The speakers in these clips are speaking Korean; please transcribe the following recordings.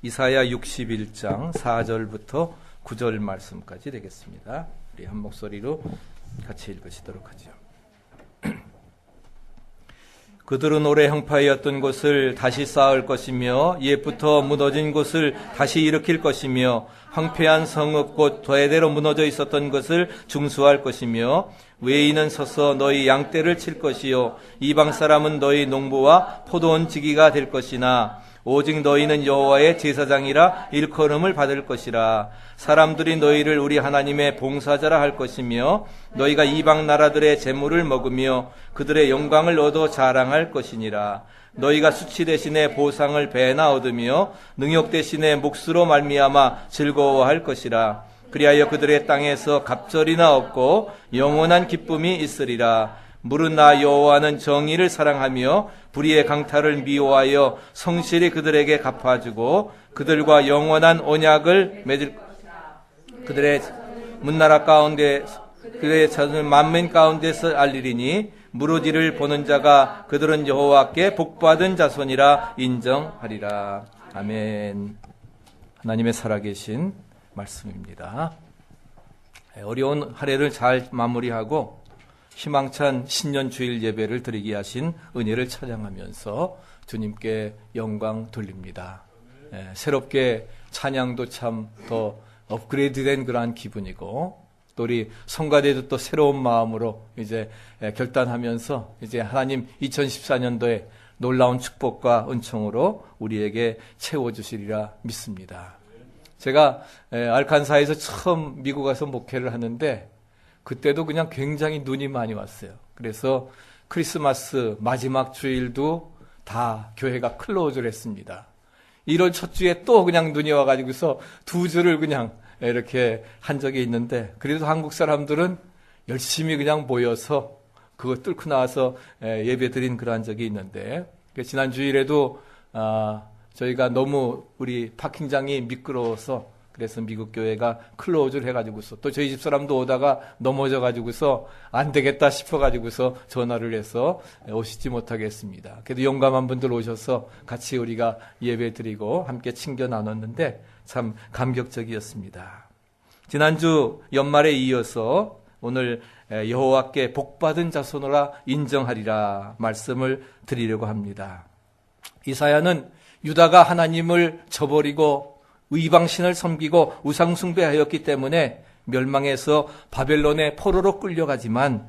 이사야 61장 4절부터 9절 말씀까지 되겠습니다. 우리 한 목소리로 같이 읽으시도록 하죠. 그들은 오래 형파이었던 곳을 다시 쌓을 것이며 옛부터 무너진 곳을 다시 일으킬 것이며 황폐한 성읍 곧 대대로 무너져 있었던 것을 중수할 것이며 외인은 서서 너희 양떼를 칠 것이요 이방 사람은 너희 농부와 포도원 지기가 될 것이나 오직 너희는 여호와의 제사장이라 일컬음을 받을 것이라. 사람들이 너희를 우리 하나님의 봉사자라 할 것이며 너희가 이방 나라들의 재물을 먹으며 그들의 영광을 얻어 자랑할 것이니라. 너희가 수치 대신에 보상을 배나 얻으며 능욕 대신에 몫으로 말미암아 즐거워할 것이라. 그리하여 그들의 땅에서 갑절이나 없고 영원한 기쁨이 있으리라. 무릇 나 여호와는 정의를 사랑하며 불의의 강탈을 미워하여 성실히 그들에게 갚아주고 그들과 영원한 언약을 맺을 그들의 문나라 가운데 그들의 자손 만민 가운데서 알리리니 무릇 이를 보는 자가 그들은 여호와께 복받은 자손이라 인정하리라. 아멘. 하나님의 살아계신 말씀입니다. 어려운 한 해를 잘 마무리하고 희망찬 신년 주일 예배를 드리게 하신 은혜를 찬양하면서 주님께 영광 돌립니다. 새롭게 찬양도 참 더 업그레이드된 그러한 기분이고 또 우리 성가대도 또 새로운 마음으로 이제 결단하면서 이제 하나님 2014년도에 놀라운 축복과 은총으로 우리에게 채워주시리라 믿습니다. 제가 알칸사에서 처음 미국 가서 목회를 하는데 그때도 그냥 굉장히 눈이 많이 왔어요. 그래서 크리스마스 마지막 주일도 다 교회가 클로즈를 했습니다. 1월 첫 주에 또 그냥 눈이 와가지고서 2주를 그냥 이렇게 한 적이 있는데 그래도 한국 사람들은 열심히 그냥 모여서 그거 뚫고 나와서 예배 드린 그러한 적이 있는데 지난 주일에도 저희가 너무 우리 파킹장이 미끄러워서 그래서 미국 교회가 클로즈를 해가지고서 또 저희 집 사람도 오다가 넘어져가지고서 안 되겠다 싶어가지고서 전화를 해서 오시지 못하게 했습니다. 그래도 용감한 분들 오셔서 같이 우리가 예배 드리고 함께 친교 나눴는데 참 감격적이었습니다. 지난주 연말에 이어서 오늘 여호와께 복받은 자손으로 인정하리라 말씀을 드리려고 합니다. 이사야는 유다가 하나님을 저버리고 이방신을 섬기고 우상숭배하였기 때문에 멸망해서 바벨론의 포로로 끌려가지만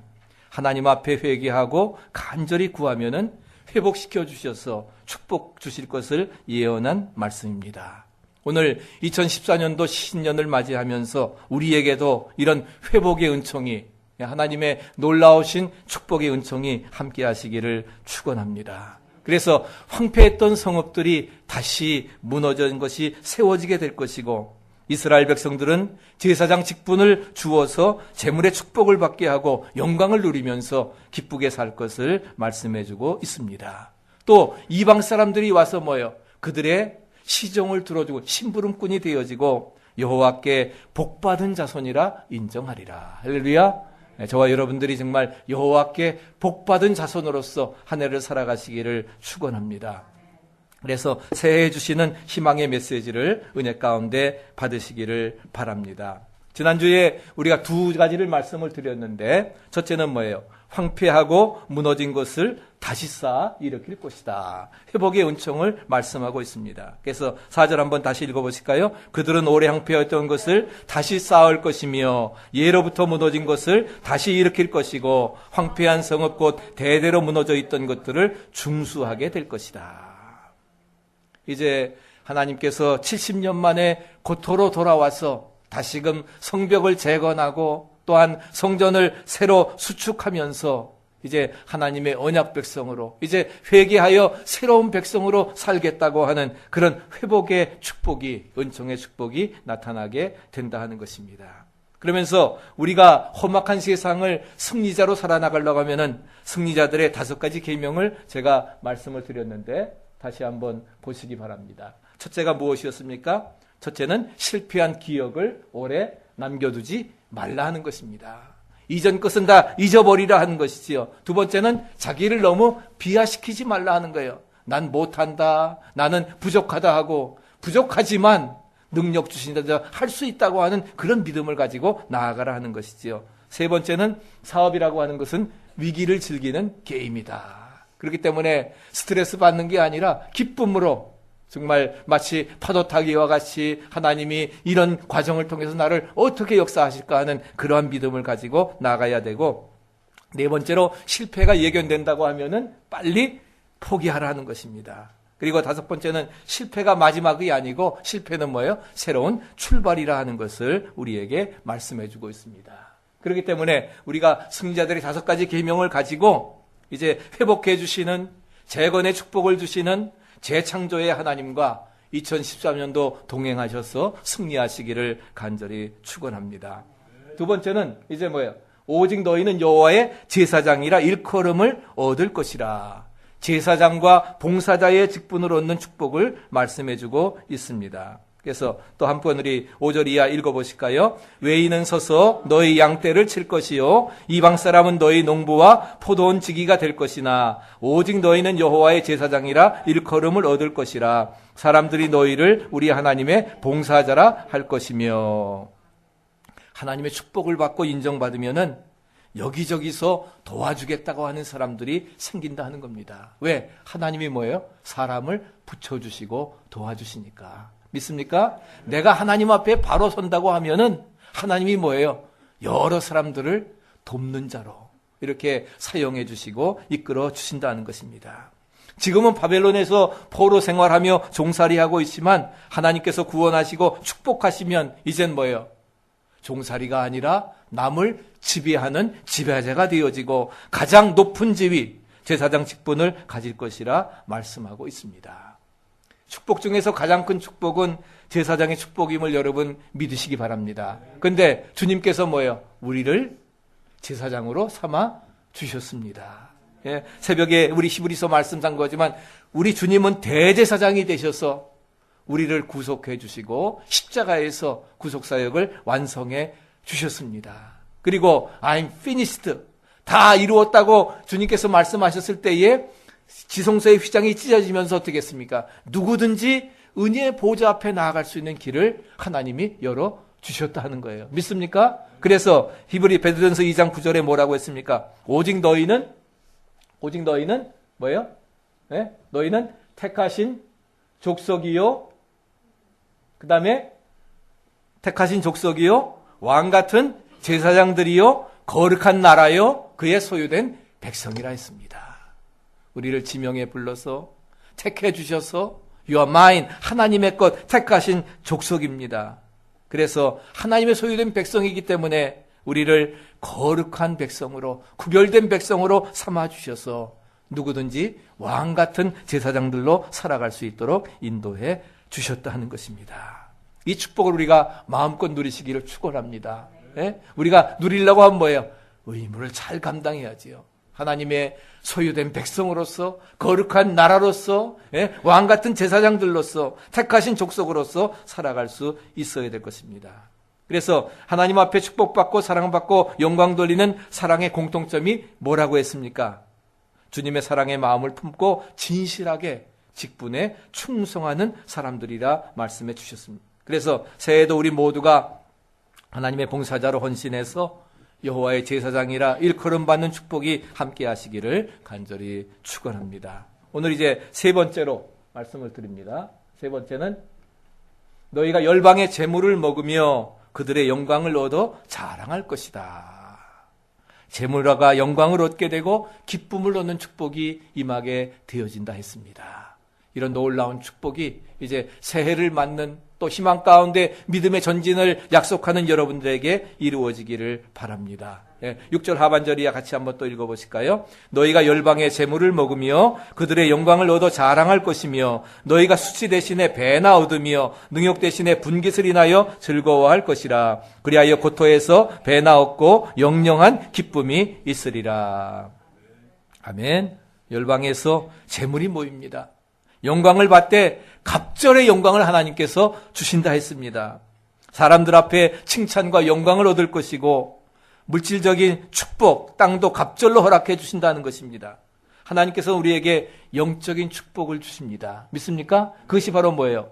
하나님 앞에 회개하고 간절히 구하면은 회복시켜 주셔서 축복 주실 것을 예언한 말씀입니다. 오늘 2014년도 신년을 맞이하면서 우리에게도 이런 회복의 은총이 하나님의 놀라우신 축복의 은총이 함께 하시기를 축원합니다. 그래서 황폐했던 성읍들이 다시 무너진 것이 세워지게 될 것이고 이스라엘 백성들은 제사장 직분을 주어서 재물의 축복을 받게 하고 영광을 누리면서 기쁘게 살 것을 말씀해주고 있습니다. 또 이방 사람들이 와서 뭐예요? 그들의 시종을 들어주고 심부름꾼이 되어지고 여호와께 복받은 자손이라 인정하리라. 할렐루야. 저와 여러분들이 정말 여호와께 복받은 자손으로서 한 해를 살아가시기를 축원합니다. 그래서 새해에 주시는 희망의 메시지를 은혜 가운데 받으시기를 바랍니다. 지난주에 우리가 두 가지를 말씀을 드렸는데 첫째는 뭐예요? 황폐하고 무너진 것을 다시 쌓아 일으킬 것이다. 회복의 은총을 말씀하고 있습니다. 그래서 4절 한번 다시 읽어보실까요? 그들은 오래 황폐했던 것을 다시 쌓을 것이며 예로부터 무너진 것을 다시 일으킬 것이고 황폐한 성읍 곧 대대로 무너져 있던 것들을 중수하게 될 것이다. 이제 하나님께서 70년 만에 고토로 돌아와서 다시금 성벽을 재건하고 또한 성전을 새로 수축하면서 이제 하나님의 언약 백성으로 이제 회개하여 새로운 백성으로 살겠다고 하는 그런 회복의 축복이 은총의 축복이 나타나게 된다 하는 것입니다. 그러면서 우리가 험악한 세상을 승리자로 살아나가려고 하면은 승리자들의 5가지 계명을 제가 말씀을 드렸는데 다시 한번 보시기 바랍니다. 첫째가 무엇이었습니까? 첫째는 실패한 기억을 오래 남겨두지 말라 하는 것입니다. 이전 것은 다 잊어버리라 하는 것이지요. 두 번째는 자기를 너무 비하시키지 말라 하는 거예요. 난 못한다, 나는 부족하다 하고 부족하지만 능력 주신다, 할 수 있다고 하는 그런 믿음을 가지고 나아가라 하는 것이지요. 세 번째는 사업이라고 하는 것은 위기를 즐기는 게임이다. 그렇기 때문에 스트레스 받는 게 아니라 기쁨으로 정말 마치 파도 타기와 같이 하나님이 이런 과정을 통해서 나를 어떻게 역사하실까 하는 그러한 믿음을 가지고 나가야 되고, 네 번째로 실패가 예견된다고 하면은 빨리 포기하라는 것입니다. 그리고 다섯 번째는 실패가 마지막이 아니고 실패는 뭐예요? 새로운 출발이라 하는 것을 우리에게 말씀해 주고 있습니다. 그렇기 때문에 우리가 승자들의 5가지 계명을 가지고 이제 회복해 주시는, 재건의 축복을 주시는 재창조의 하나님과 2013년도 동행하셔서 승리하시기를 간절히 축원합니다. 두 번째는 이제 뭐예요? 오직 너희는 여호와의 제사장이라 일컬음을 얻을 것이라. 제사장과 봉사자의 직분을 얻는 축복을 말씀해주고 있습니다. 그래서 또 한 번 우리 5절 이하 읽어보실까요? 외인은 서서 너희 양떼를 칠 것이요 이방 사람은 너희 농부와 포도원 지기가 될 것이나 오직 너희는 여호와의 제사장이라 일컬음을 얻을 것이라. 사람들이 너희를 우리 하나님의 봉사자라 할 것이며. 하나님의 축복을 받고 인정받으면은 여기저기서 도와주겠다고 하는 사람들이 생긴다 하는 겁니다. 왜? 하나님이 뭐예요? 사람을 붙여주시고 도와주시니까. 믿습니까? 내가 하나님 앞에 바로 선다고 하면은 하나님이 뭐예요? 여러 사람들을 돕는 자로 이렇게 사용해 주시고 이끌어 주신다는 것입니다. 지금은 바벨론에서 포로 생활하며 종살이하고 있지만 하나님께서 구원하시고 축복하시면 이젠 뭐예요? 종살이가 아니라 남을 지배하는 지배자가 되어지고 가장 높은 지위, 제사장 직분을 가질 것이라 말씀하고 있습니다. 축복 중에서 가장 큰 축복은 제사장의 축복임을 여러분 믿으시기 바랍니다. 그런데 주님께서 뭐예요? 우리를 제사장으로 삼아 주셨습니다. 예, 새벽에 우리 히브리서 말씀 산 거지만 우리 주님은 대제사장이 되셔서 우리를 구속해 주시고 십자가에서 구속사역을 완성해 주셨습니다. 그리고 I'm finished, 다 이루었다고 주님께서 말씀하셨을 때에 지성소의 휘장이 찢어지면서 어떻게 했습니까? 누구든지 은혜의 보좌 앞에 나아갈 수 있는 길을 하나님이 열어주셨다 하는 거예요. 믿습니까? 그래서 히브리 베드로전서 2장 9절에 뭐라고 했습니까? 오직 너희는 뭐예요? 네? 너희는 택하신 족속이요, 그 다음에 택하신 족속이요, 왕같은 제사장들이요, 거룩한 나라요, 그의 소유된 백성이라 했습니다. 우리를 지명해 불러서 택해 주셔서 You are mine, 하나님의 것 택하신 족속입니다. 그래서 하나님의 소유된 백성이기 때문에 우리를 거룩한 백성으로, 구별된 백성으로 삼아주셔서 누구든지 왕같은 제사장들로 살아갈 수 있도록 인도해 주셨다 하는 것입니다. 이 축복을 우리가 마음껏 누리시기를 축원합니다. 예? 우리가 누리려고 하면 뭐예요? 의무를 잘 감당해야지요. 하나님의 소유된 백성으로서, 거룩한 나라로서, 예? 왕같은 제사장들로서, 택하신 족속으로서 살아갈 수 있어야 될 것입니다. 그래서 하나님 앞에 축복받고 사랑받고 영광 돌리는 사랑의 공통점이 뭐라고 했습니까? 주님의 사랑의 마음을 품고 진실하게 직분에 충성하는 사람들이라 말씀해 주셨습니다. 그래서 새해에도 우리 모두가 하나님의 봉사자로 헌신해서 여호와의 제사장이라 일컬음 받는 축복이 함께 하시기를 간절히 축원합니다. 오늘 이제 세 번째로 말씀을 드립니다. 세 번째는 너희가 열방의 재물을 먹으며 그들의 영광을 얻어 자랑할 것이다. 재물과 영광을 얻게 되고 기쁨을 얻는 축복이 임하게 되어진다 했습니다. 이런 놀라운 축복이 이제 새해를 맞는 또 희망 가운데 믿음의 전진을 약속하는 여러분들에게 이루어지기를 바랍니다. 6절 하반절이야 같이 한번 또 읽어보실까요? 너희가 열방의 재물을 먹으며 그들의 영광을 얻어 자랑할 것이며 너희가 수치 대신에 배나 얻으며 능욕 대신에 분깃을 인하여 즐거워할 것이라. 그리하여 고토에서 배나 얻고 영영한 기쁨이 있으리라. 아멘. 열방에서 재물이 모입니다. 영광을 받되 갑절의 영광을 하나님께서 주신다 했습니다. 사람들 앞에 칭찬과 영광을 얻을 것이고 물질적인 축복, 땅도 갑절로 허락해 주신다는 것입니다. 하나님께서 우리에게 영적인 축복을 주십니다. 믿습니까? 그것이 바로 뭐예요?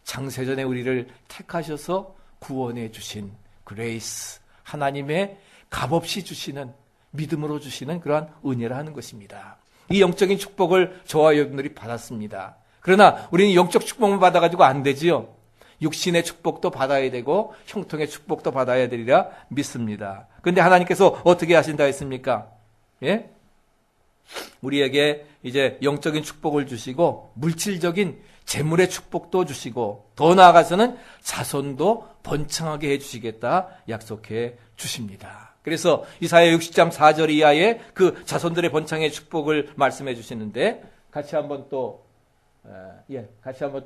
창세전에 우리를 택하셔서 구원해 주신 그레이스, 하나님의 값없이 주시는, 믿음으로 주시는 그러한 은혜라 하는 것입니다. 이 영적인 축복을 저와 여러분들이 받았습니다. 그러나 우리는 영적 축복만 받아가지고 안 되지요. 육신의 축복도 받아야 되고 형통의 축복도 받아야 되리라 믿습니다. 그런데 하나님께서 어떻게 하신다 했습니까? 예? 우리에게 이제 영적인 축복을 주시고 물질적인 재물의 축복도 주시고 더 나아가서는 자손도 번창하게 해주시겠다 약속해 주십니다. 그래서 이사야 60장 4절 이하에 그 자손들의 번창의 축복을 말씀해 주시는데 같이 한번 또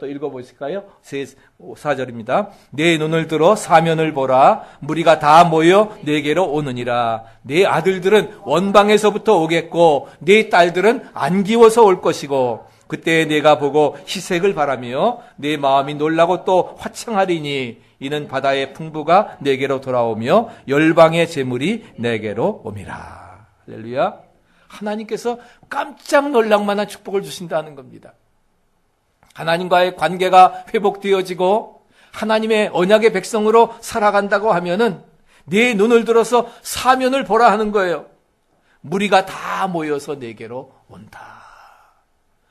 읽어보실까요? 4절입니다. 내 눈을 들어 사면을 보라. 무리가 다 모여 내게로 오느니라. 내 아들들은 원방에서부터 오겠고 내 딸들은 안기워서 올 것이고 그때 내가 보고 희색을 바라며 내 마음이 놀라고 또 화창하리니 이는 바다의 풍부가 내게로 돌아오며 열방의 재물이 내게로 옴이라. 할렐루야. 하나님께서 깜짝 놀랄만한 축복을 주신다는 겁니다. 하나님과의 관계가 회복되어지고 하나님의 언약의 백성으로 살아간다고 하면은 내 눈을 들어서 사면을 보라 하는 거예요. 무리가 다 모여서 내게로 온다.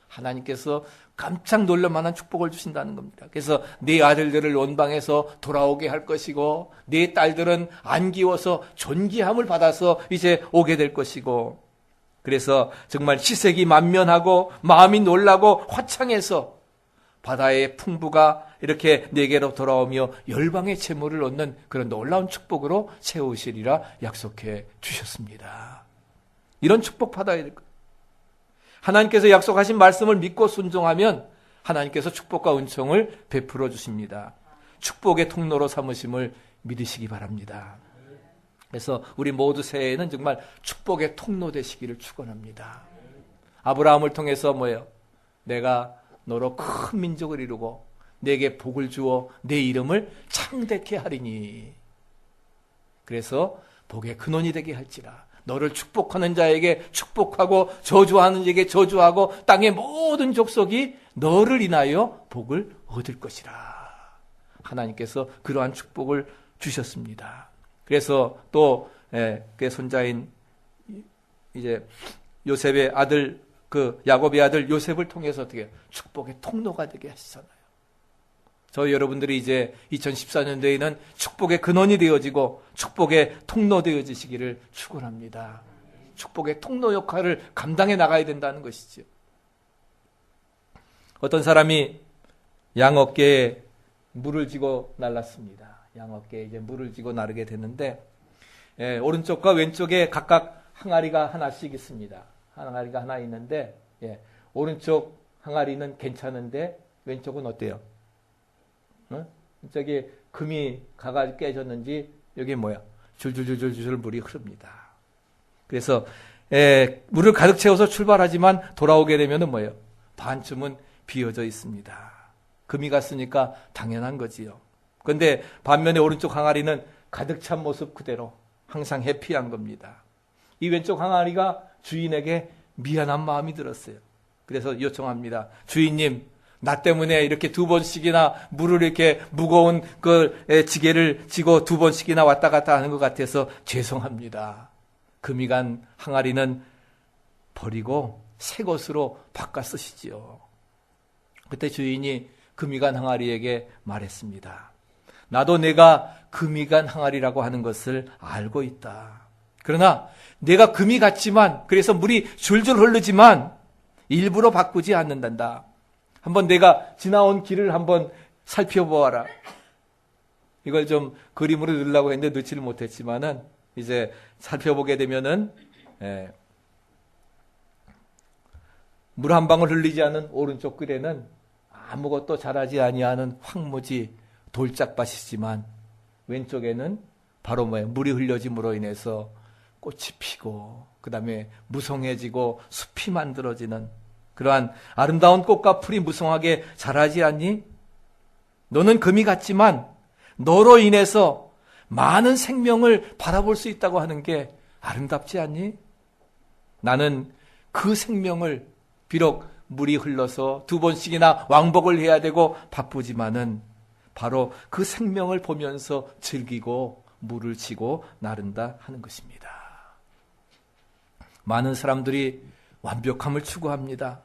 하나님께서 깜짝 놀랄 만한 축복을 주신다는 겁니다. 그래서 네 아들들을 원방에서 돌아오게 할 것이고 네 딸들은 안기워서 존귀함을 받아서 이제 오게 될 것이고 그래서 정말 희색이 만면하고 마음이 놀라고 화창해서 바다의 풍부가 이렇게 내게로 돌아오며 열방의 재물을 얻는 그런 놀라운 축복으로 채우시리라 약속해 주셨습니다. 이런 축복 받아야 될 거예요. 하나님께서 약속하신 말씀을 믿고 순종하면 하나님께서 축복과 은총을 베풀어 주십니다. 축복의 통로로 삼으심을 믿으시기 바랍니다. 그래서 우리 모두 새해에는 정말 축복의 통로 되시기를 축원합니다. 아브라함을 통해서 뭐예요? 내가 너로 큰 민족을 이루고 내게 복을 주어 내 이름을 창대케 하리니. 그래서 복의 근원이 되게 할지라. 너를 축복하는 자에게 축복하고 저주하는 자에게 저주하고 땅의 모든 족속이 너를 인하여 복을 얻을 것이라. 하나님께서 그러한 축복을 주셨습니다. 그래서 또 그 손자인 이제 요셉의 아들 그 야곱의 아들 요셉을 통해서 어떻게 축복의 통로가 되게 하시잖아요. 저희 여러분들이 이제 2014년도에는 축복의 근원이 되어지고 축복의 통로 되어지시기를 축원합니다. 축복의 통로 역할을 감당해 나가야 된다는 것이죠. 어떤 사람이 양 어깨에 물을 쥐고 날랐습니다. 양 어깨에 이제 물을 쥐고 나르게 됐는데 오른쪽과 왼쪽에 각각 항아리가 하나씩 있습니다. 항아리가 하나 있는데 오른쪽 항아리는 괜찮은데 왼쪽은 어때요? 저기 금이 가가 깨졌는지 여기 뭐야? 줄줄줄줄줄 물이 흐릅니다. 그래서 물을 가득 채워서 출발하지만 돌아오게 되면은 뭐예요? 반쯤은 비어져 있습니다. 금이 갔으니까 당연한 거지요. 그런데 반면에 오른쪽 항아리는 가득 찬 모습 그대로 항상 해피한 겁니다. 이 왼쪽 항아리가 주인에게 미안한 마음이 들었어요. 그래서 요청합니다. 주인님, 나 때문에 이렇게 2번씩이나 물을 이렇게 무거운 그 지게를 지고 2번씩이나 왔다 갔다 하는 것 같아서 죄송합니다. 금이 간 항아리는 버리고 새 것으로 바꿔 쓰시지요. 그때 주인이 금이 간 항아리에게 말했습니다. 나도 내가 금이 간 항아리라고 하는 것을 알고 있다. 그러나 내가 금이 갔지만 그래서 물이 줄줄 흐르지만 일부러 바꾸지 않는단다. 한번 내가 지나온 길을 한번 살펴보아라. 이걸 좀 그림으로 넣으려고 했는데 넣지를 못했지만은 이제 살펴보게 되면은 물 한 방울 흘리지 않은 오른쪽 글에는 아무것도 자라지 아니하는 황무지 돌짝밭이지만 왼쪽에는 바로 물이 흘려짐으로 인해서 꽃이 피고 그 다음에 무성해지고 숲이 만들어지는 그러한 아름다운 꽃과 풀이 무성하게 자라지 않니? 너는 금이 같지만 너로 인해서 많은 생명을 바라볼 수 있다고 하는 게 아름답지 않니? 나는 그 생명을 비록 물이 흘러서 2번씩이나 왕복을 해야 되고 바쁘지만은 바로 그 생명을 보면서 즐기고 물을 치고 나른다 하는 것입니다. 많은 사람들이 완벽함을 추구합니다.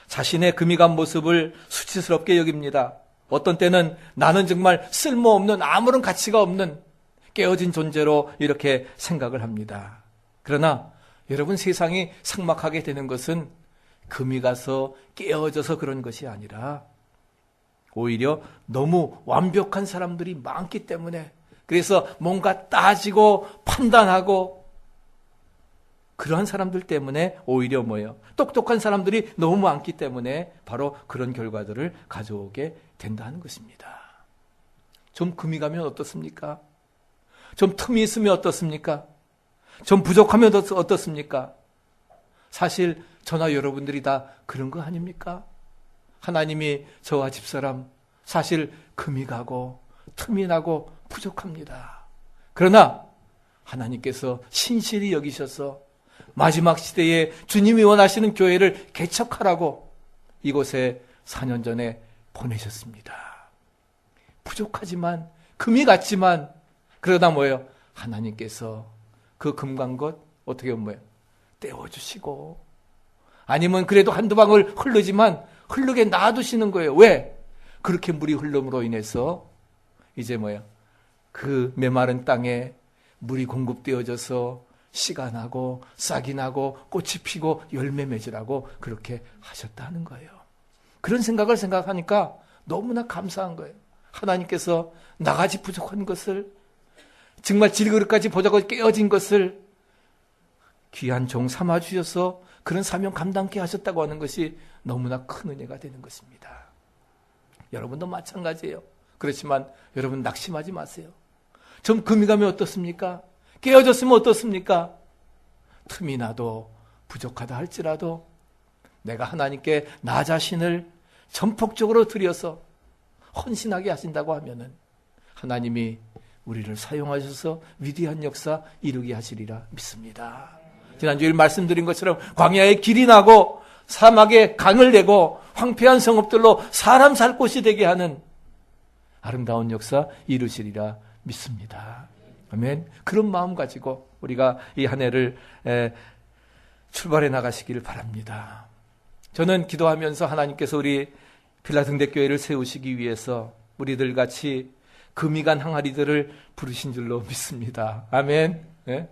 자신의 금이 간 모습을 수치스럽게 여깁니다. 어떤 때는 나는 정말 쓸모없는 아무런 가치가 없는 깨어진 존재로 이렇게 생각을 합니다. 그러나 여러분, 세상이 삭막하게 되는 것은 금이 가서 깨어져서 그런 것이 아니라 오히려 너무 완벽한 사람들이 많기 때문에, 그래서 뭔가 따지고 판단하고 그러한 사람들 때문에 오히려 뭐예요? 똑똑한 사람들이 너무 많기 때문에 바로 그런 결과들을 가져오게 된다는 것입니다. 좀 금이 가면 어떻습니까? 좀 틈이 있으면 어떻습니까? 좀 부족하면 어떻습니까? 사실 저나 여러분들이 다 그런 거 아닙니까? 하나님이 저와 집사람 사실 금이 가고 틈이 나고 부족합니다. 그러나 하나님께서 신실히 여기셔서 마지막 시대에 주님이 원하시는 교회를 개척하라고 이곳에 4년 전에 보내셨습니다. 부족하지만, 금이 같지만, 그러다 뭐예요? 하나님께서 그 금 간 것 어떻게 하면 뭐예요? 떼어주시고, 아니면 그래도 한두 방울 흐르지만 흐르게 놔두시는 거예요. 왜? 그렇게 물이 흘름으로 인해서 이제 뭐예요? 그 메마른 땅에 물이 공급되어져서 씨가 나고 싹이 나고 꽃이 피고 열매 맺으라고 그렇게 하셨다는 거예요. 그런 생각을 생각하니까 너무나 감사한 거예요. 하나님께서 나같이 부족한 것을, 정말 질그릇까지 보자고 깨어진 것을 귀한 종 삼아 주셔서 그런 사명 감당케 하셨다고 하는 것이 너무나 큰 은혜가 되는 것입니다. 여러분도 마찬가지예요. 그렇지만 여러분 낙심하지 마세요. 좀 금이 가면 어떻습니까? 깨어졌으면 어떻습니까? 틈이 나도 부족하다 할지라도 내가 하나님께 나 자신을 전폭적으로 드려서 헌신하게 하신다고 하면은 하나님이 우리를 사용하셔서 위대한 역사 이루게 하시리라 믿습니다. 지난주에 말씀드린 것처럼 광야에 길이 나고 사막에 강을 내고 황폐한 성읍들로 사람 살 곳이 되게 하는 아름다운 역사 이루시리라 믿습니다. 아멘. 그런 마음 가지고 우리가 이 한 해를 출발해 나가시기를 바랍니다. 저는 기도하면서 하나님께서 우리 빌라등대교회를 세우시기 위해서 우리들 같이 금이 간 항아리들을 부르신 줄로 믿습니다. 아멘. 네?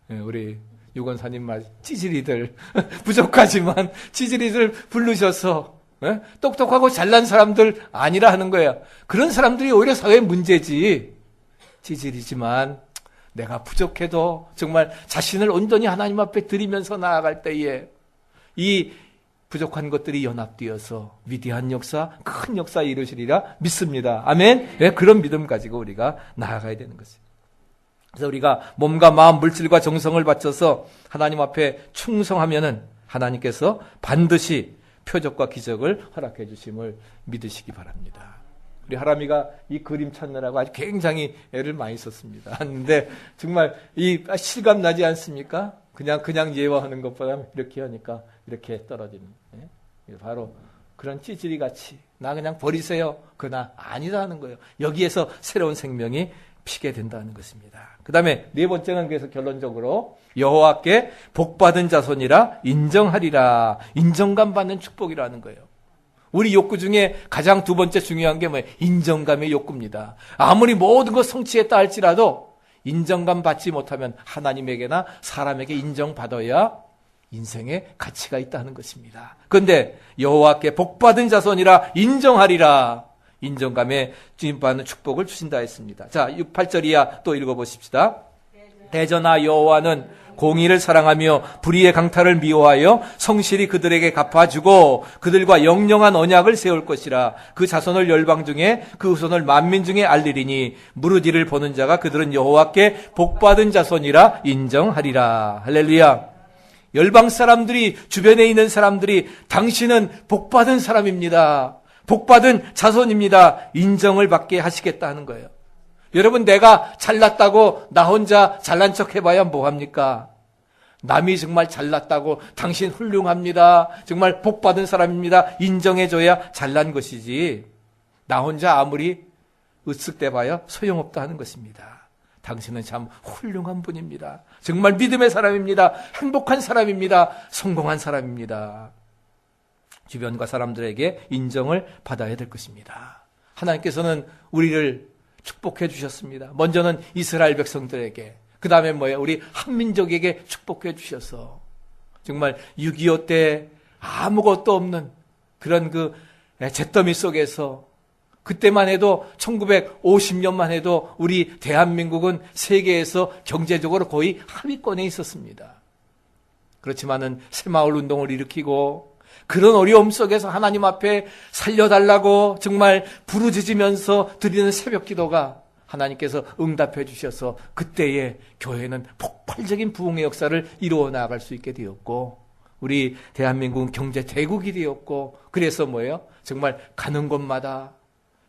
우리 유건사님 말 찌질이들 부족하지만 찌질이들 부르셔서 똑똑하고 잘난 사람들 아니라 하는 거예요. 그런 사람들이 오히려 사회의 문제지. 찌질이지만 내가 부족해도 정말 자신을 온전히 하나님 앞에 드리면서 나아갈 때에 이 부족한 것들이 연합되어서 위대한 역사, 큰 역사 이루시리라 믿습니다. 아멘. 네, 그런 믿음 가지고 우리가 나아가야 되는 것입니다. 그래서 우리가 몸과 마음, 물질과 정성을 바쳐서 하나님 앞에 충성하면은 하나님께서 반드시 표적과 기적을 허락해 주심을 믿으시기 바랍니다. 우리 하람이가 이 그림 찾느라고 아주 굉장히 애를 많이 썼습니다. 근데 정말 이 실감 나지 않습니까? 그냥 예화하는 것보다 이렇게 하니까 이렇게 떨어지는. 바로 그런 찌질이 같이 나 그냥 버리세요. 그러나 아니다 하는 거예요. 여기에서 새로운 생명이 피게 된다는 것입니다. 그 다음에 네 번째는 그래서 결론적으로 여호와께 복받은 자손이라 인정하리라. 인정감 받는 축복이라는 거예요. 우리 욕구 중에 가장 두 번째 중요한 게 뭐예요? 인정감의 욕구입니다. 아무리 모든 것 성취했다 할지라도 인정감 받지 못하면 하나님에게나 사람에게 인정받아야 인생에 가치가 있다는 것입니다. 그런데 여호와께 복받은 자손이라 인정하리라. 인정감에 주님받는 축복을 주신다 했습니다. 자, 6, 8절 이하 또 읽어보십시다. 대전하 여호와는 공의를 사랑하며 불의의 강탈을 미워하여 성실히 그들에게 갚아주고 그들과 영영한 언약을 세울 것이라. 그 자손을 열방 중에 그 후손을 만민 중에 알리리니 무르지를 보는 자가 그들은 여호와께 복받은 자손이라 인정하리라. 할렐루야. 열방 사람들이, 주변에 있는 사람들이 당신은 복받은 사람입니다. 복받은 자손입니다. 인정을 받게 하시겠다 하는 거예요. 여러분, 내가 잘났다고 나 혼자 잘난 척 해봐야 뭐합니까? 남이 정말 잘났다고 당신 훌륭합니다. 정말 복받은 사람입니다. 인정해줘야 잘난 것이지. 나 혼자 아무리 으쓱대봐야 소용없다 하는 것입니다. 당신은 참 훌륭한 분입니다. 정말 믿음의 사람입니다. 행복한 사람입니다. 성공한 사람입니다. 주변과 사람들에게 인정을 받아야 될 것입니다. 하나님께서는 우리를 축복해 주셨습니다. 먼저는 이스라엘 백성들에게, 그 다음에 뭐예요? 우리 한민족에게 축복해 주셔서 정말 6.25 때 아무것도 없는 그런 그 잿더미 속에서, 그때만 해도 1950년만 해도 우리 대한민국은 세계에서 경제적으로 거의 하위권에 있었습니다. 그렇지만은 새마을 운동을 일으키고 그런 어려움 속에서 하나님 앞에 살려달라고 정말 부르짖으면서 드리는 새벽 기도가 하나님께서 응답해 주셔서 그때의 교회는 폭발적인 부흥의 역사를 이루어 나갈 수 있게 되었고, 우리 대한민국은 경제 대국이 되었고, 그래서 뭐예요? 정말 가는 곳마다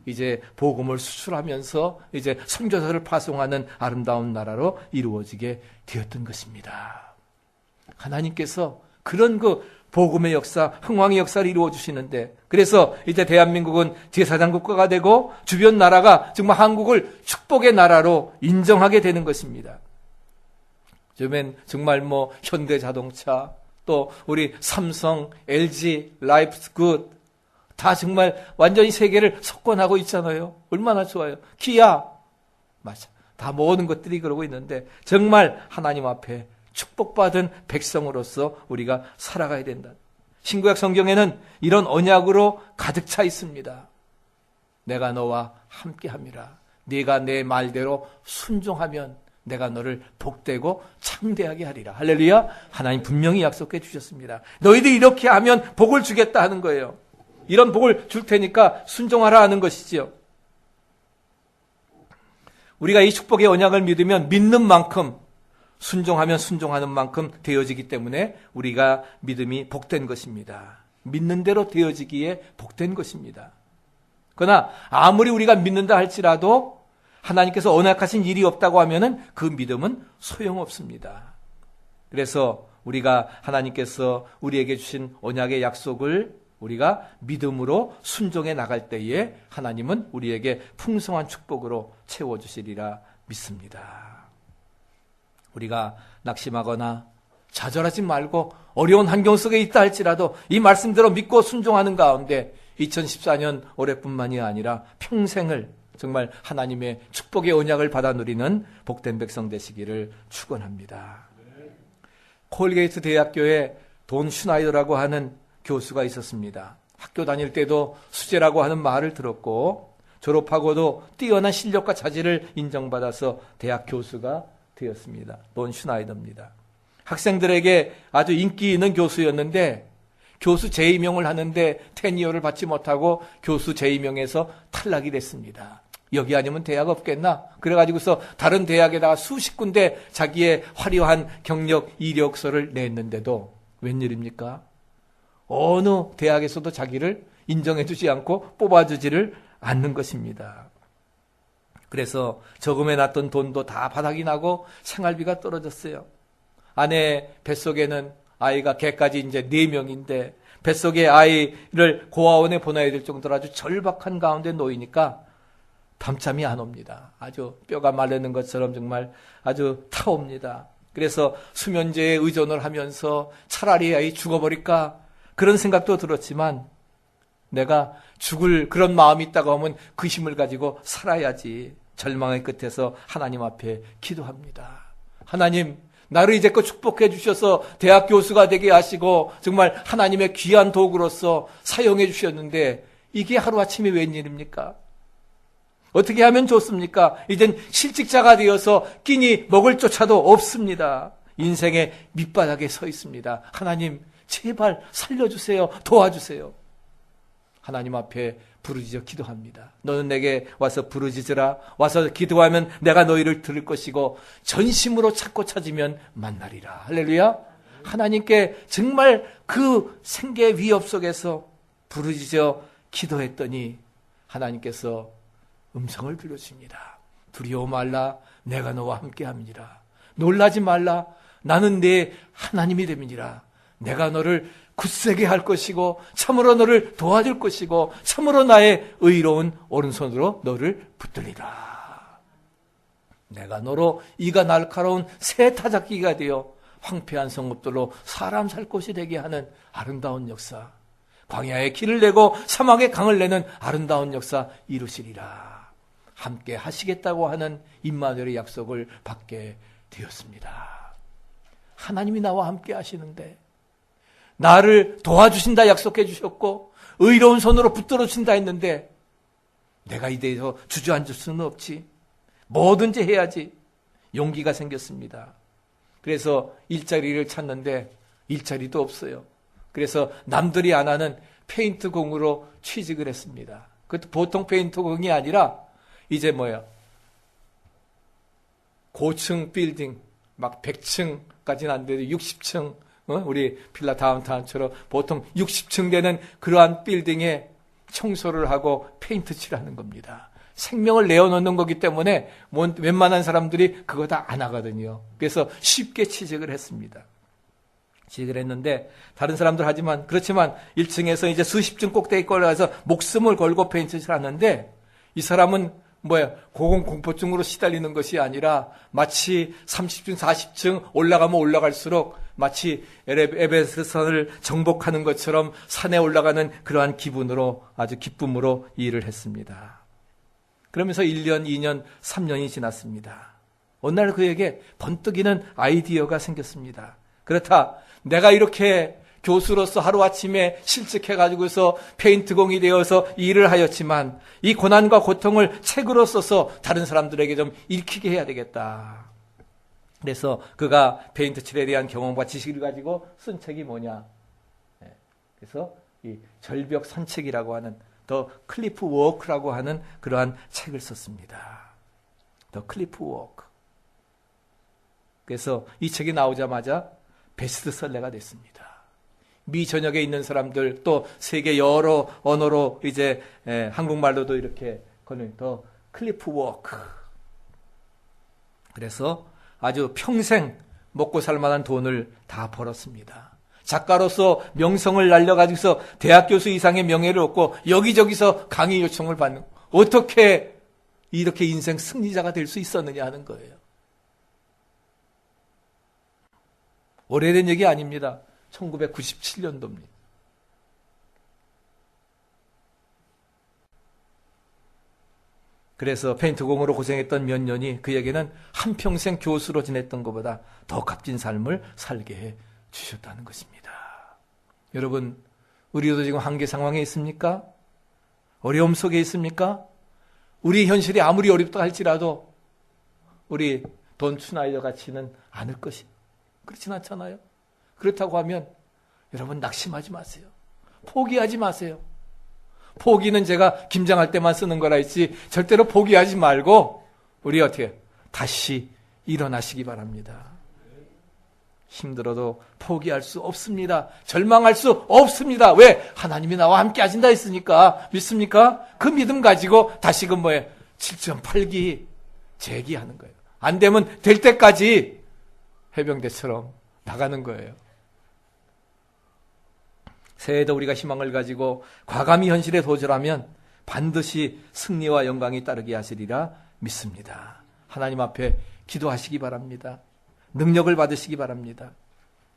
이제 복음을 수출하면서 이제 선교사를 파송하는 아름다운 나라로 이루어지게 되었던 것입니다. 하나님께서 그런 그 복음의 역사, 흥왕의 역사를 이루어 주시는데, 그래서 이제 대한민국은 제사장 국가가 되고 주변 나라가 정말 한국을 축복의 나라로 인정하게 되는 것입니다. 요즘엔 정말 뭐 현대자동차, 또 우리 삼성, LG, 라이프스 굿, 다 정말 완전히 세계를 석권하고 있잖아요. 얼마나 좋아요. 기아, 맞아. 다 모든 것들이 그러고 있는데 정말 하나님 앞에 축복받은 백성으로서 우리가 살아가야 된다. 신구약 성경에는 이런 언약으로 가득 차 있습니다. 내가 너와 함께함이라. 네가 내 말대로 순종하면 내가 너를 복되고 창대하게 하리라. 할렐루야. 하나님 분명히 약속해 주셨습니다. 너희들이 이렇게 하면 복을 주겠다 하는 거예요. 이런 복을 줄 테니까 순종하라 하는 것이지요. 우리가 이 축복의 언약을 믿으면 믿는 만큼, 순종하면 순종하는 만큼 되어지기 때문에 우리가 믿음이 복된 것입니다. 믿는 대로 되어지기에 복된 것입니다. 그러나 아무리 우리가 믿는다 할지라도 하나님께서 언약하신 일이 없다고 하면은 그 믿음은 소용없습니다. 그래서 우리가 하나님께서 우리에게 주신 언약의 약속을 우리가 믿음으로 순종해 나갈 때에 하나님은 우리에게 풍성한 축복으로 채워주시리라 믿습니다. 우리가 낙심하거나 좌절하지 말고 어려운 환경 속에 있다 할지라도 이 말씀대로 믿고 순종하는 가운데 2014년 올해뿐만이 아니라 평생을 정말 하나님의 축복의 언약을 받아 누리는 복된 백성 되시기를 축원합니다. 콜게이트 대학교에 돈 슈나이더라고 하는 교수가 있었습니다. 학교 다닐 때도 수재라고 하는 말을 들었고 졸업하고도 뛰어난 실력과 자질을 인정받아서 대학 교수가 되었습니다. 돈 슈나이더입니다. 학생들에게 아주 인기 있는 교수였는데 교수 재임용을 하는데 테니어를 받지 못하고 교수 재임용에서 탈락이 됐습니다. 여기 아니면 대학 없겠나? 그래가지고서 다른 대학에다가 수십 군데 자기의 화려한 경력 이력서를 냈는데도 웬일입니까? 어느 대학에서도 자기를 인정해주지 않고 뽑아주지를 않는 것입니다. 그래서 저금해놨던 돈도 다 바닥이 나고 생활비가 떨어졌어요. 아내 뱃속에는 아이가 걔까지 이제 4명인데 뱃속에 아이를 고아원에 보내야 될 정도로 아주 절박한 가운데 놓이니까 밤잠이 안 옵니다. 아주 뼈가 마르는 것처럼 정말 아주 타옵니다. 그래서 수면제에 의존을 하면서 차라리 아이 죽어버릴까 그런 생각도 들었지만 내가 죽을 그런 마음이 있다고 하면 그 힘을 가지고 살아야지. 절망의 끝에서 하나님 앞에 기도합니다. 하나님, 나를 이제껏 축복해 주셔서 대학 교수가 되게 하시고 정말 하나님의 귀한 도구로서 사용해 주셨는데 이게 하루아침에 웬일입니까? 어떻게 하면 좋습니까? 이젠 실직자가 되어서 끼니 먹을 조차도 없습니다. 인생의 밑바닥에 서 있습니다. 하나님, 제발 살려주세요. 도와주세요. 하나님 앞에 부르짖어 기도합니다. 너는 내게 와서 부르짖으라. 와서 기도하면 내가 너희를 들을 것이고 전심으로 찾고 찾으면 만나리라. 할렐루야. 하나님께 정말 그 생계 위협 속에서 부르짖어 기도했더니 하나님께서 음성을 들려주십니다. 두려워 말라. 내가 너와 함께함이니라. 놀라지 말라. 나는 네 하나님이 됨이니라. 내가 너를 굳세게 할 것이고 참으로 너를 도와줄 것이고 참으로 나의 의로운 오른손으로 너를 붙들리라. 내가 너로 이가 날카로운 새 타작기가 되어 황폐한 성읍들로 사람 살 곳이 되게 하는 아름다운 역사, 광야에 길을 내고 사막에 강을 내는 아름다운 역사 이루시리라. 함께 하시겠다고 하는 임마누엘의 약속을 받게 되었습니다. 하나님이 나와 함께 하시는데 나를 도와주신다 약속해 주셨고 의로운 손으로 붙들어 주신다 했는데 내가 이 대해서 주저앉을 수는 없지. 뭐든지 해야지. 용기가 생겼습니다. 그래서 일자리를 찾는데 일자리도 없어요. 그래서 남들이 안 하는 페인트 공으로 취직을 했습니다. 그것도 보통 페인트 공이 아니라 이제 고층 빌딩 막 100층까지는 안 돼도 60층 우리 필라 다운타운처럼 보통 60층 되는 그러한 빌딩에 청소를 하고 페인트 칠하는 겁니다. 생명을 내어놓는 거기 때문에 웬만한 사람들이 그거 다 안 하거든요. 그래서 쉽게 취직을 했습니다. 취직을 했는데 다른 사람들 하지만 그렇지만 1층에서 이제 수십 층 꼭대기에 올라가서 목숨을 걸고 페인트를 하는데 이 사람은 고공공포증으로 시달리는 것이 아니라 마치 30층, 40층 올라가면 올라갈수록 마치 에베레스트산을 정복하는 것처럼 산에 올라가는 그러한 기분으로 아주 기쁨으로 이 일을 했습니다. 그러면서 1년, 2년, 3년이 지났습니다. 어느 날 그에게 번뜩이는 아이디어가 생겼습니다. 그렇다. 내가 이렇게 교수로서 하루아침에 실직해가지고서 페인트공이 되어서 일을 하였지만 이 고난과 고통을 책으로 써서 다른 사람들에게 좀 읽히게 해야 되겠다. 그래서 그가 페인트 칠에 대한 경험과 지식을 가지고 쓴 책이 뭐냐. 그래서 이 절벽 산책이라고 하는 더 클리프 워크라고 하는 그러한 책을 썼습니다. 더 클리프 워크. 그래서 이 책이 나오자마자 베스트셀러가 됐습니다. 미 전역에 있는 사람들 또 세계 여러 언어로 이제 한국말로도 이렇게 거는 더 클리프 워크. 그래서 아주 평생 먹고 살 만한 돈을 다 벌었습니다. 작가로서 명성을 날려가지고서 대학 교수 이상의 명예를 얻고 여기저기서 강의 요청을 받는, 어떻게 이렇게 인생 승리자가 될 수 있었느냐 하는 거예요. 오래된 얘기 아닙니다. 1997년도입니다. 그래서 페인트공으로 고생했던 몇 년이 그에게는 한평생 교수로 지냈던 것보다 더 값진 삶을 살게 해 주셨다는 것입니다. 여러분, 우리도 지금 한계 상황에 있습니까? 어려움 속에 있습니까? 우리 현실이 아무리 어렵다 할지라도 우리 돈 슈나이더 같지는 않을 것이, 그렇진 않잖아요. 그렇다고 하면 여러분 낙심하지 마세요. 포기하지 마세요. 포기는 제가 김장할 때만 쓰는 거라 했지 절대로 포기하지 말고 우리 어떻게 다시 일어나시기 바랍니다. 힘들어도 포기할 수 없습니다. 절망할 수 없습니다. 왜? 하나님이 나와 함께 하신다 했으니까. 믿습니까? 그 믿음 가지고 다시금 7.8기 재기하는 거예요. 안 되면 될 때까지 해병대처럼 나가는 거예요. 새해에도 우리가 희망을 가지고 과감히 현실에 도전하면 반드시 승리와 영광이 따르게 하시리라 믿습니다. 하나님 앞에 기도하시기 바랍니다. 능력을 받으시기 바랍니다.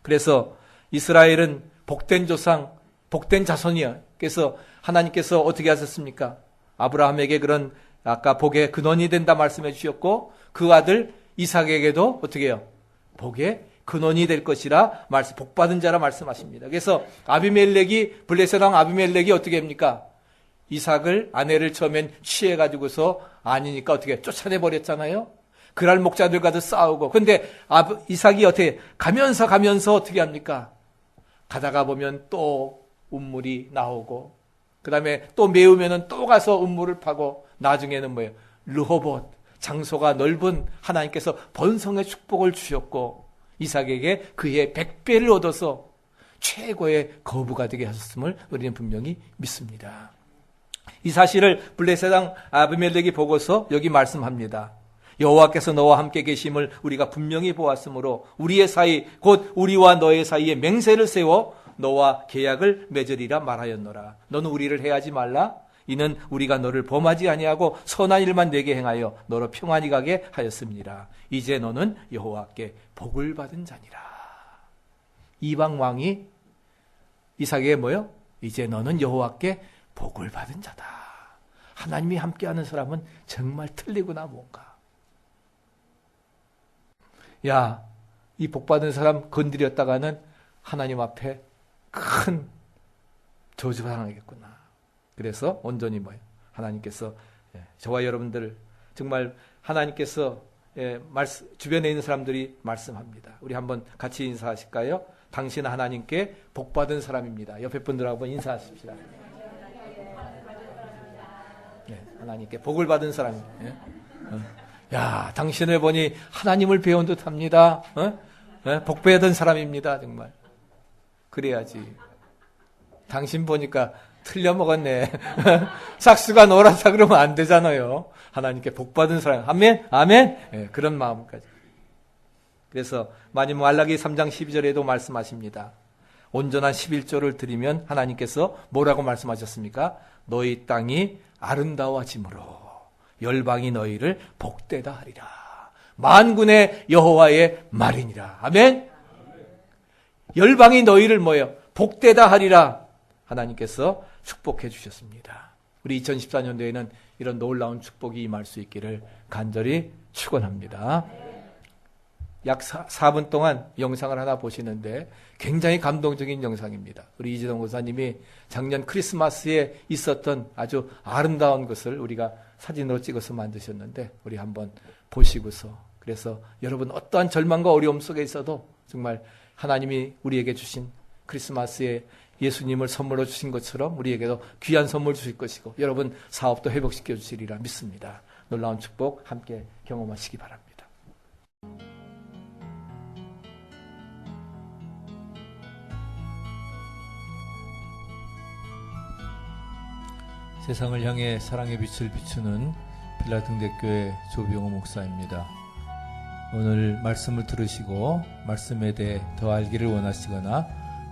그래서 이스라엘은 복된 조상, 복된 자손이야. 그래서 하나님께서 어떻게 하셨습니까? 아브라함에게 그런 아까 복의 근원이 된다 말씀해 주셨고 그 아들 이삭에게도 어떻게 해요? 복의 근원이 될 것이라 복받은 자라 말씀하십니다. 그래서 블레셋 왕 아비멜렉이 어떻게 합니까? 이삭을 아내를 처음엔 취해가지고서 아니니까 어떻게 쫓아내버렸잖아요. 그랄 목자들과도 싸우고. 근데 이삭이 어떻게 가면서 어떻게 합니까? 가다가 보면 또 운물이 나오고 그 다음에 또 메우면은 또 가서 운물을 파고 나중에는 뭐예요? 르호봇, 장소가 넓은 하나님께서 번성의 축복을 주셨고 이삭에게 그의 100배를 얻어서 최고의 거부가 되게 하셨음을 우리는 분명히 믿습니다. 이 사실을 블레셋 왕 아비멜렉이 보고서 여기 말씀합니다. 여호와께서 너와 함께 계심을 우리가 분명히 보았으므로 우리의 사이 곧 우리와 너의 사이에 맹세를 세워 너와 계약을 맺으리라 말하였노라. 너는 우리를 해하지 말라. 이는 우리가 너를 범하지 아니하고 선한 일만 내게 행하여 너로 평안히 가게 하였습니다. 이제 너는 여호와께 복을 받은 자니라. 이방 왕이 이삭에게 뭐요? 이제 너는 여호와께 복을 받은 자다. 하나님이 함께하는 사람은 정말 틀리구나 뭔가. 야, 이 복받은 사람 건드렸다가는 하나님 앞에 큰 저주가 당하겠구나. 그래서 온전히 뭐예요? 하나님께서 저와 여러분들 정말 하나님께서 주변에 있는 사람들이 말씀합니다. 우리 한번 같이 인사하실까요? 당신 하나님께 복받은 사람입니다. 옆에 분들하고 인사하십시다. 하나님께 복을 받은 사람입니다. 야, 당신을 보니 하나님을 배운 듯합니다. 복 받은 사람입니다. 정말 그래야지. 당신 보니까 틀려먹었네. 삭수가 노랗다 그러면 안 되잖아요. 하나님께 복받은 사람. 아멘? 아멘? 그런 마음까지. 그래서 마지막 말라기 3장 12절에도 말씀하십니다. 온전한 11조를 드리면 하나님께서 뭐라고 말씀하셨습니까? 너희 땅이 아름다워짐으로 열방이 너희를 복되다 하리라. 만군의 여호와의 말이니라. 아멘? 열방이 너희를 뭐예요? 복되다 하리라. 하나님께서 축복해 주셨습니다. 우리 2014년도에는 이런 놀라운 축복이 임할 수 있기를 간절히 축원합니다. 약 4분 동안 영상을 하나 보시는데 굉장히 감동적인 영상입니다. 우리 이재동 목사님이 작년 크리스마스에 있었던 아주 아름다운 것을 우리가 사진으로 찍어서 만드셨는데 우리 한번 보시고서 그래서 여러분 어떠한 절망과 어려움 속에 있어도 정말 하나님이 우리에게 주신 크리스마스에 예수님을 선물로 주신 것처럼 우리에게도 귀한 선물 주실 것이고 여러분 사업도 회복시켜 주시리라 믿습니다. 놀라운 축복 함께 경험하시기 바랍니다. 세상을 향해 사랑의 빛을 비추는 빌라등대교회 조병호 목사입니다. 오늘 말씀을 들으시고 말씀에 대해 더 알기를 원하시거나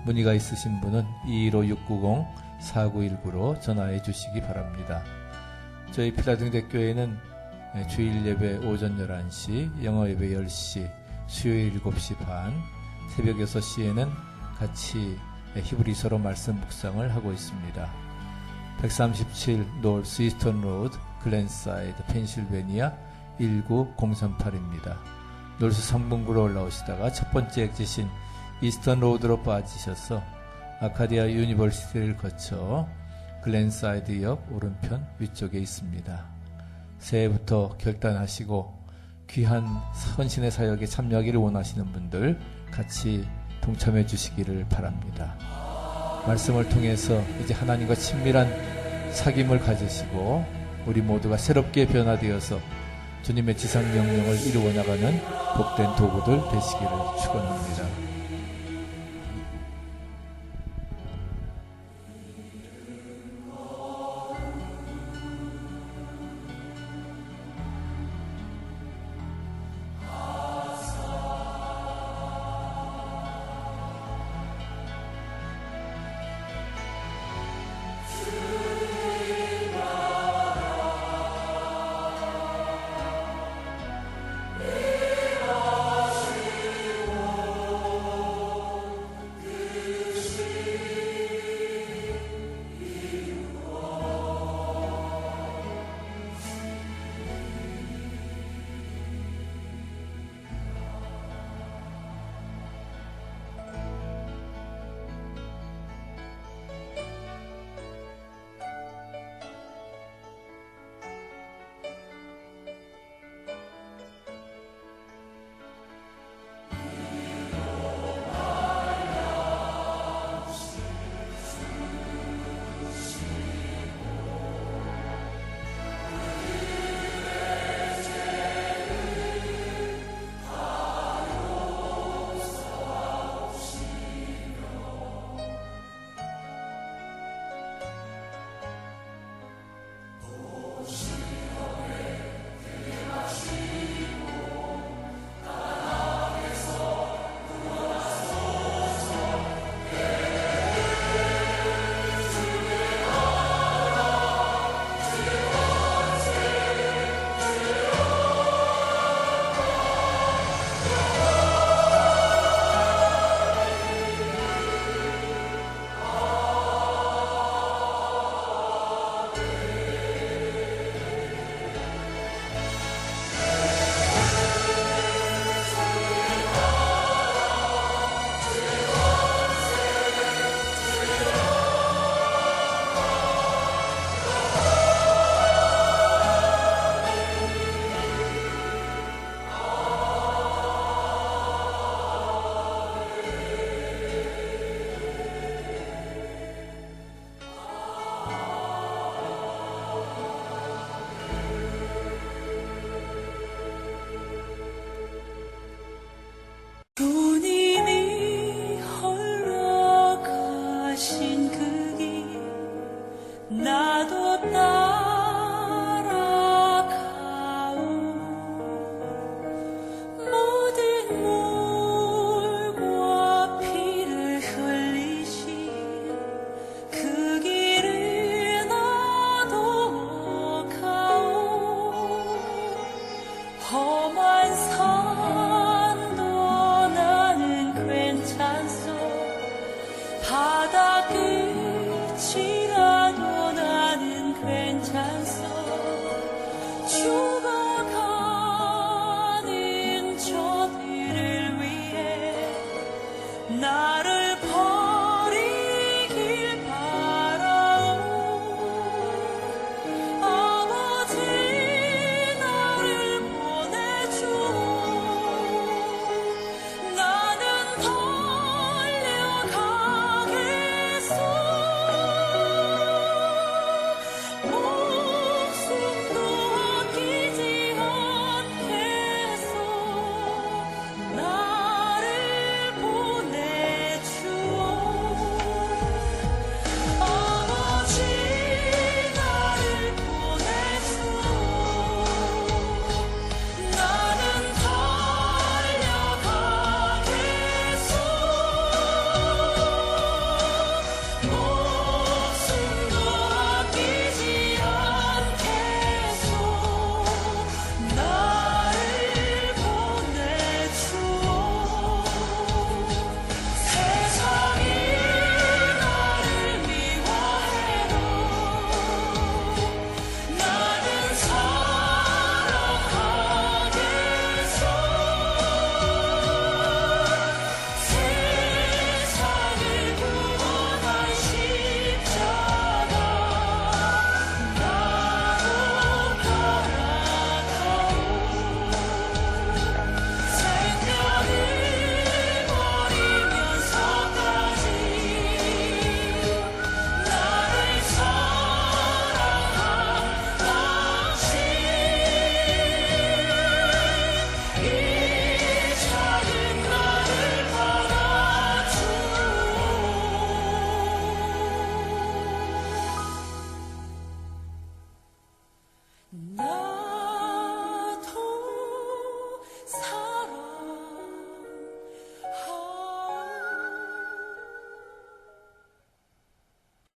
문의가 있으신 분은 215-690-4919로 전화해 주시기 바랍니다. 저희 빌라등대교회는 주일 예배 오전 11시, 영어 예배 10시, 수요일 7시 반, 새벽 6시에는 같이 히브리서로 말씀 묵상을 하고 있습니다. 137 노스 이스턴 로드 글랜사이드 펜실베니아 19038입니다. 노스 3분구로 올라오시다가 첫 번째 엑지신 이스턴 로드로 빠지셔서 아카디아 유니버시티를 거쳐 글랜사이드역 오른편 위쪽에 있습니다. 새해부터 결단하시고 귀한 헌신의 사역에 참여하기를 원하시는 분들 같이 동참해 주시기를 바랍니다. 말씀을 통해서 이제 하나님과 친밀한 사귐을 가지시고 우리 모두가 새롭게 변화되어서 주님의 지상 명령을 이루어 나가는 복된 도구들 되시기를 축원합니다.